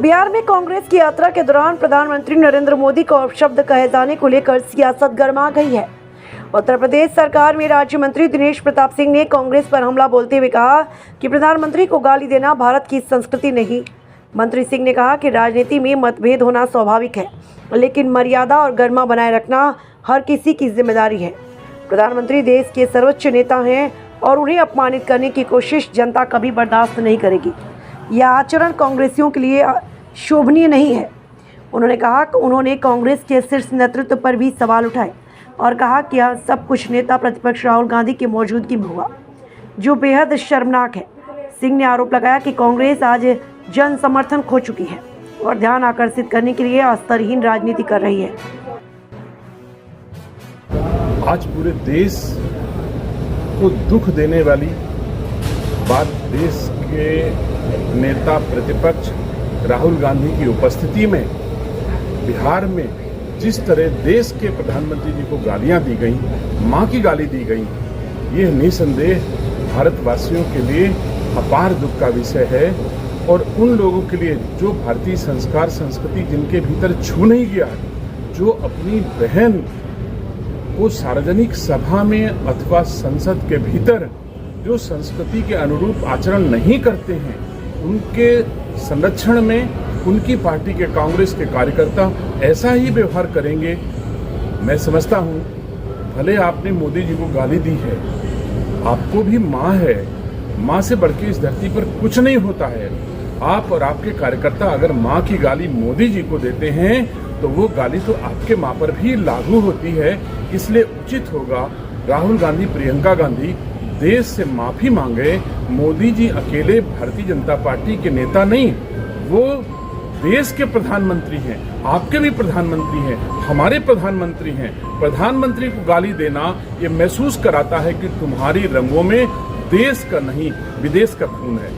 बिहार में कांग्रेस की यात्रा के दौरान प्रधानमंत्री नरेंद्र मोदी को अपशब्द कहे जाने को लेकर सियासत गर्मा गई है। उत्तर प्रदेश सरकार में राज्य मंत्री दिनेश प्रताप सिंह ने कांग्रेस पर हमला बोलते हुए कहा कि प्रधानमंत्री को गाली देना भारत की संस्कृति नहीं। मंत्री सिंह ने कहा कि राजनीति में मतभेद होना स्वाभाविक है, लेकिन मर्यादा और गरिमा बनाए रखना हर किसी की जिम्मेदारी है। प्रधानमंत्री देश के सर्वोच्च नेता हैं और उन्हें अपमानित करने की कोशिश जनता कभी बर्दाश्त नहीं करेगी। यह आचरण कांग्रेसियों के लिए शोभनीय नहीं है। उन्होंने कहा कि उन्होंने कांग्रेस के शीर्ष नेतृत्व पर भी सवाल उठाए और कहा कि यह सब कुछ नेता प्रतिपक्ष राहुल गांधी की मौजूदगी में हुआ, जो बेहद शर्मनाक है। सिंह ने आरोप लगाया कि कांग्रेस आज जन समर्थन खो चुकी है और ध्यान आकर्षित करने के लिए स्तरहीन राजनीति कर रही है। आज पूरे देश को दुख देने वाली बात देश के नेता प्रतिपक्ष राहुल गांधी की उपस्थिति में बिहार में जिस तरह देश के प्रधानमंत्री जी को गालियां दी गई, मां की गाली दी गई, ये निसंदेह भारतवासियों के लिए अपार दुख का विषय है। और उन लोगों के लिए जो भारतीय संस्कार संस्कृति जिनके भीतर छू नहीं गया, जो अपनी बहन को सार्वजनिक सभा में अथवा संसद के भीतर जो संस्कृति के अनुरूप आचरण नहीं करते हैं, उनके संरक्षण में उनकी पार्टी के कांग्रेस के कार्यकर्ता ऐसा ही व्यवहार करेंगे। मैं समझता हूं, भले आपने मोदी जी को गाली दी है, आपको भी मां है, मां से बढ़ के इस धरती पर कुछ नहीं होता है। आप और आपके कार्यकर्ता अगर मां की गाली मोदी जी को देते हैं तो वो गाली तो आपके मां पर भी लागू होती है। इसलिए उचित होगा राहुल गांधी, प्रियंका गांधी देश से माफी मांगे। मोदी जी अकेले भारतीय जनता पार्टी के नेता नहीं, वो देश के प्रधानमंत्री हैं, आपके भी प्रधानमंत्री हैं, हमारे प्रधानमंत्री हैं। प्रधानमंत्री को गाली देना ये महसूस कराता है कि तुम्हारी रंगों में देश का नहीं विदेश का खून है।